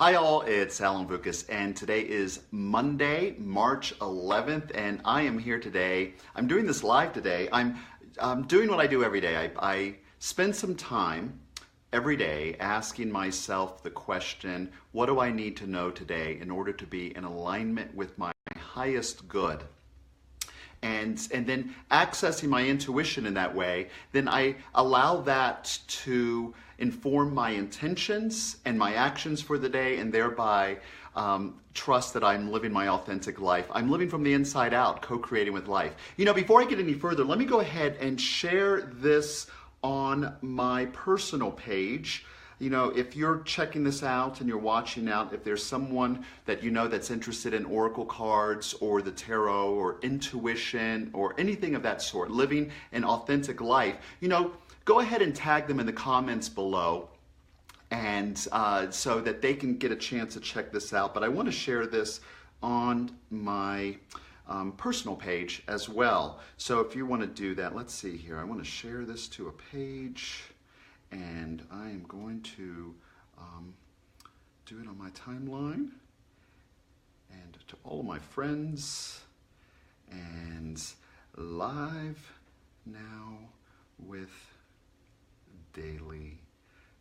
Hi all, it's Alan Vukas, and today is Monday, March 11th, and I am here today. I'm doing this live today. I'm doing what I do every day. I spend some time every day asking myself the question, what do I need to know today in order to be in alignment with my highest good? And then accessing my intuition in that way, then I allow that to inform my intentions and my actions for the day, and thereby trust that I'm living my authentic life. I'm living from the inside out, co-creating with life. You know, before I get any further, let me go ahead and share this on my personal page. You know, if you're checking this out and you're watching out, if there's someone that you know that's interested in oracle cards or the tarot or intuition or anything of that sort, living an authentic life, you know, go ahead and tag them in the comments below, and so that they can get a chance to check this out. But I want to share this on my personal page as well. So if you want to do that, let's see here. I want to share this to a page. And I am going to do it on my timeline and to all of my friends, and live now with daily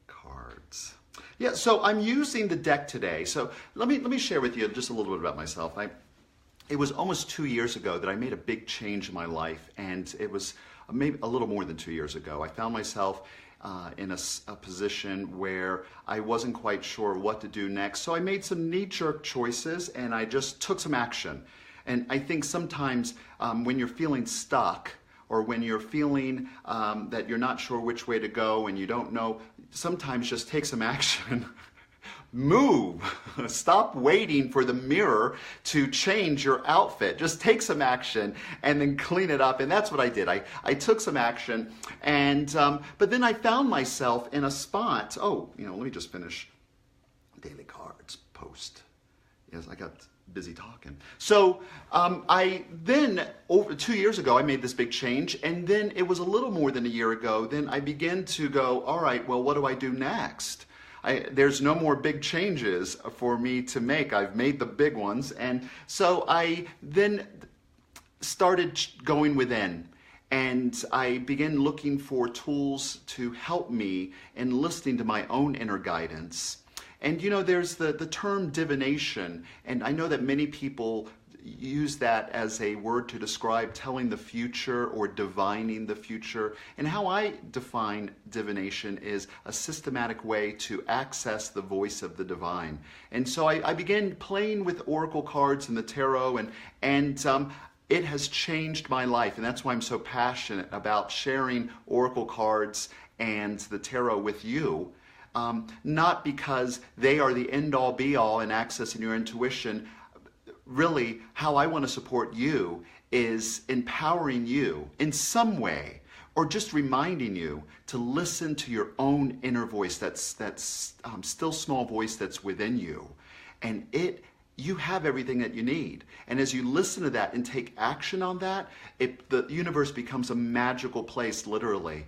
cards. Yeah, so I'm using the deck today. So let me share with you just a little bit about myself. It was almost 2 years ago that I made a big change in my life, and it was maybe a little more than 2 years ago. I found myself in a position where I wasn't quite sure what to do next. So I made some knee-jerk choices, and I just took some action. And I think sometimes when you're feeling stuck, or when you're feeling that you're not sure which way to go and you don't know, sometimes just take some action. Move. Stop waiting for the mirror to change your outfit. Just take some action and then clean it up. And that's what I did. I took some action, and but then I found myself in a spot. Oh, you know, let me just finish daily cards post. Yes, I got busy talking. So I then, over 2 years ago, I made this big change, and then it was a little more than a year ago. Then I began to go, all right, well, what do I do next? There's no more big changes for me to make. I've made the big ones. And so I then started going within, and I began looking for tools to help me in listening to my own inner guidance. And you know, there's the term divination, and I know that many people use that as a word to describe telling the future or divining the future. And how I define divination is a systematic way to access the voice of the divine. And so I began playing with oracle cards and the tarot, and it has changed my life. And that's why I'm so passionate about sharing oracle cards and the tarot with you. Not because they are the end-all be-all in accessing your intuition. Really, how I want to support you is empowering you in some way, or just reminding you to listen to your own inner voice, that's still small voice that's within you. And you have everything that you need. And as you listen to that and take action on that, the universe becomes a magical place, literally.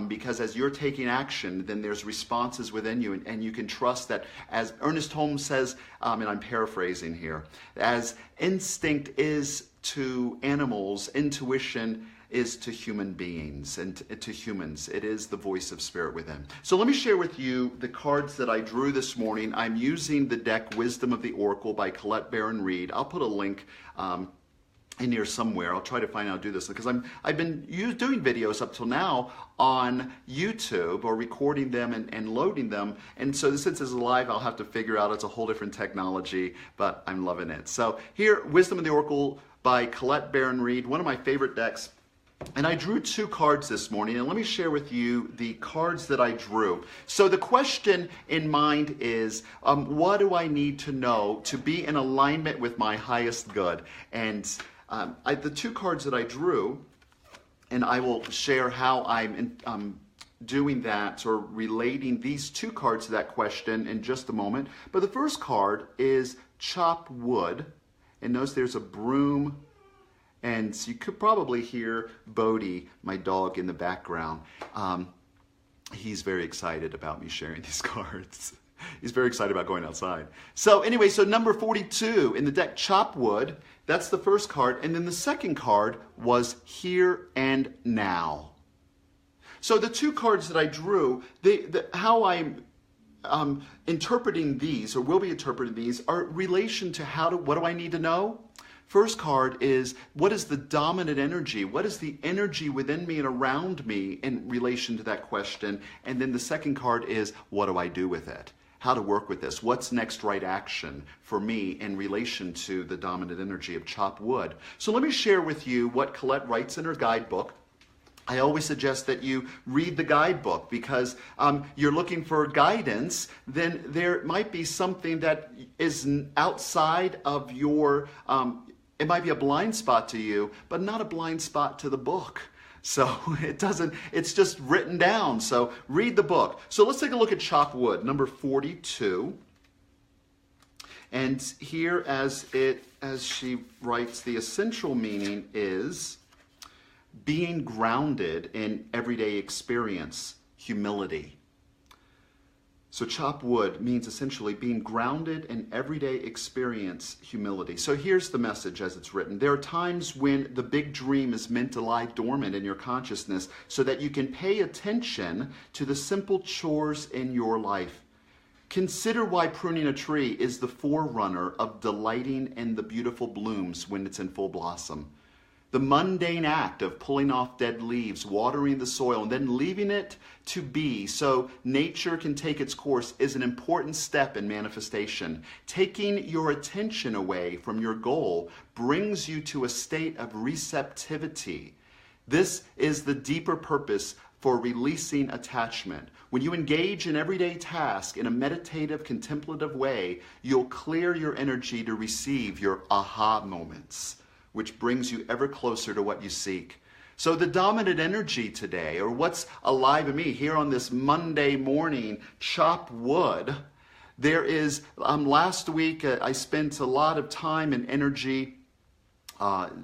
Because as you're taking action, then there's responses within you, and you can trust that, as Ernest Holmes says, and I'm paraphrasing here, as instinct is to animals, intuition is to human beings and to humans. It is the voice of spirit within. So let me share with you the cards that I drew this morning. I'm using the deck Wisdom of the Oracle by Colette Baron Reid. I'll put a link in here somewhere. I'll try to find out how to do this, because I've been doing videos up till now on YouTube, or recording them and loading them. And so since this is live, I'll have to figure out, it's a whole different technology, but I'm loving it. So here, Wisdom of the Oracle by Colette Baron Reid, one of my favorite decks. And I drew 2 cards this morning, and let me share with you the cards that I drew. So the question in mind is, what do I need to know to be in alignment with my highest good? And the 2 cards that I drew, and I will share how I'm doing that, or relating these 2 cards to that question in just a moment. But the first card is Chop Wood, and notice there's a broom. And so you could probably hear Bodhi, my dog, in the background. He's very excited about me sharing these cards. He's very excited about going outside. So anyway, so number 42 in the deck, Chop Wood. That's the first card. And then the second card was Here and Now. So the two cards that I drew, how I'm interpreting these, or will be interpreting these, are relation to what do I need to know? First card is, what is the dominant energy? What is the energy within me and around me in relation to that question? And then the second card is, what do I do with it? How to work with this? What's next right action for me in relation to the dominant energy of Chop Wood? So let me share with you what Colette writes in her guidebook. I always suggest that you read the guidebook because you're looking for guidance. Then there might be something that is outside of your, it might be a blind spot to you, but not a blind spot to the book. So it's just written down. So read the book. So let's take a look at Chop Wood, number 42. And here as she writes, the essential meaning is being grounded in everyday experience, humility. So Chop Wood means essentially being grounded in everyday experience, humility. So here's the message as it's written. There are times when the big dream is meant to lie dormant in your consciousness so that you can pay attention to the simple chores in your life. Consider why pruning a tree is the forerunner of delighting in the beautiful blooms when it's in full blossom. The mundane act of pulling off dead leaves, watering the soil, and then leaving it to be so nature can take its course is an important step in manifestation. Taking your attention away from your goal brings you to a state of receptivity. This is the deeper purpose for releasing attachment. When you engage in everyday tasks in a meditative, contemplative way, you'll clear your energy to receive your aha moments, which brings you ever closer to what you seek. So the dominant energy today, or what's alive in me here on this Monday morning, Chop Wood, there is, last week I spent a lot of time and energy.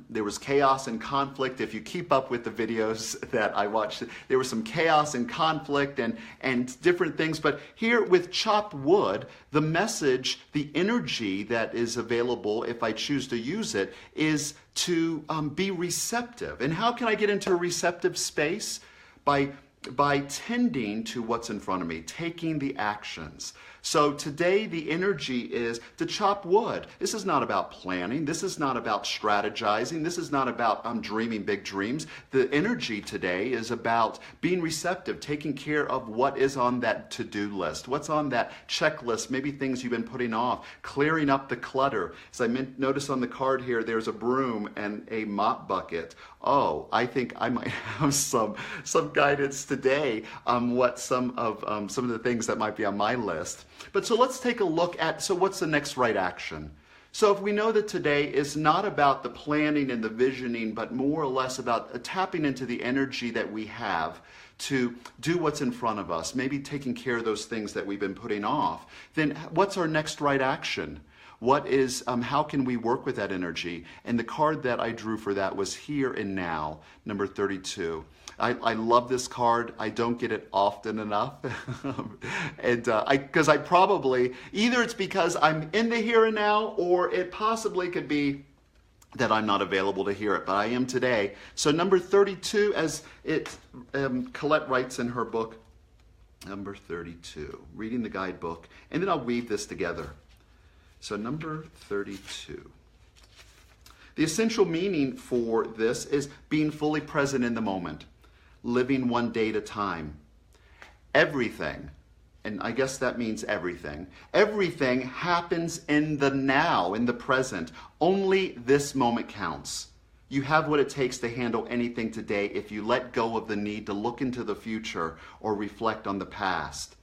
There was chaos and conflict. If you keep up with the videos that I watched, there was some chaos and conflict and different things. But here with Chop Wood, the message, the energy that is available, if I choose to use it, is to be receptive. And how can I get into a receptive space? By tending to what's in front of me, taking the actions. So today the energy is to chop wood. This is not about planning. This is not about strategizing. This is not about dreaming big dreams. The energy today is about being receptive, taking care of what is on that to-do list, what's on that checklist, maybe things you've been putting off, clearing up the clutter. As I notice on the card here, there's a broom and a mop bucket. Oh, I think I might have some guidance today on what some of the things that might be on my list. But so let's take a look at, so what's the next right action? So if we know that today is not about the planning and the visioning, but more or less about tapping into the energy that we have to do what's in front of us, maybe taking care of those things that we've been putting off, then what's our next right action? What is, how can we work with that energy? And the card that I drew for that was Here and Now, number 32. I love this card. I don't get it often enough. And because I probably, either it's because I'm in the here and now, or it possibly could be that I'm not available to hear it, but I am today. So number 32, as Colette writes in her book, number 32, reading the guidebook, and then I'll weave this together. So number 32. The essential meaning for this is being fully present in the moment, living one day at a time. Everything, and I guess that means everything, everything happens in the now, in the present. Only this moment counts. You have what it takes to handle anything today if you let go of the need to look into the future or reflect on the past.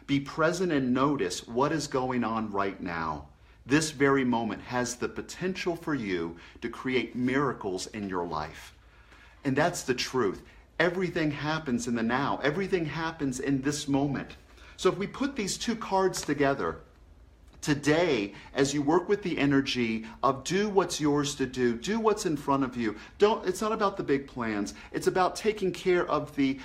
Be present and notice what is going on right now. This very moment has the potential for you to create miracles in your life. And that's the truth. Everything happens in the now. Everything happens in this moment. So if we put these two cards together, today, as you work with the energy of do what's yours to do what's in front of you. It's not about the big plans. It's about taking care of the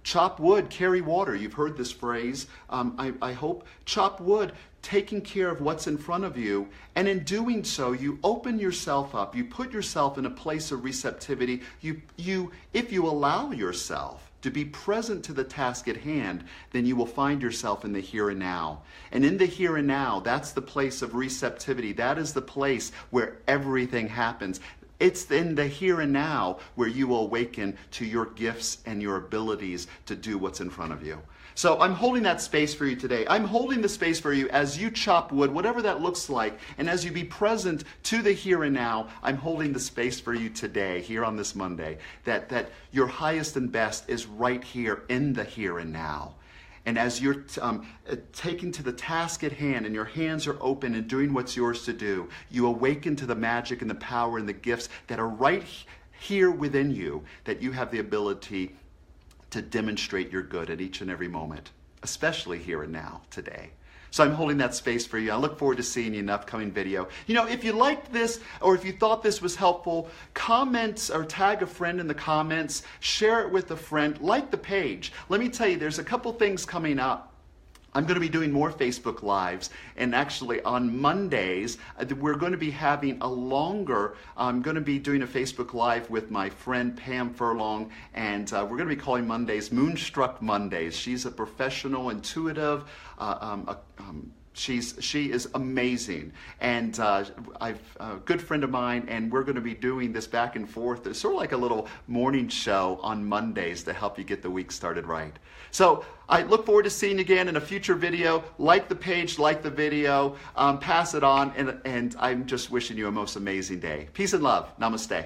chop wood, carry water. You've heard this phrase, I hope. Chop wood, taking care of what's in front of you. And in doing so, you open yourself up. You put yourself in a place of receptivity. If you allow yourself to be present to the task at hand, then you will find yourself in the here and now. And in the here and now, that's the place of receptivity. That is the place where everything happens. It's in the here and now where you will awaken to your gifts and your abilities to do what's in front of you. So I'm holding that space for you today. I'm holding the space for you as you chop wood, whatever that looks like, and as you be present to the here and now. I'm holding the space for you today, here on this Monday, that your highest and best is right here in the here and now. And as you're taking to the task at hand and your hands are open and doing what's yours to do, you awaken to the magic and the power and the gifts that are right here within you, that you have the ability to demonstrate your good at each and every moment, especially here and now today. So I'm holding that space for you. I look forward to seeing you in an upcoming video. You know, if you liked this or if you thought this was helpful, comment or tag a friend in the comments, share it with a friend, like the page. Let me tell you, there's a couple things coming up. I'm going to be doing more Facebook Lives, and actually on Mondays, we're going to be having I'm going to be doing a Facebook Live with my friend Pam Furlong, and we're going to be calling Mondays Moonstruck Mondays. She's a professional, intuitive, she is amazing, and I've a good friend of mine, and we're going to be doing this back and forth. It's sort of like a little morning show on Mondays to help you get the week started right. So I look forward to seeing you again in a future video. Like the page, like the video, pass it on, and I'm just wishing you a most amazing day. Peace and love. Namaste.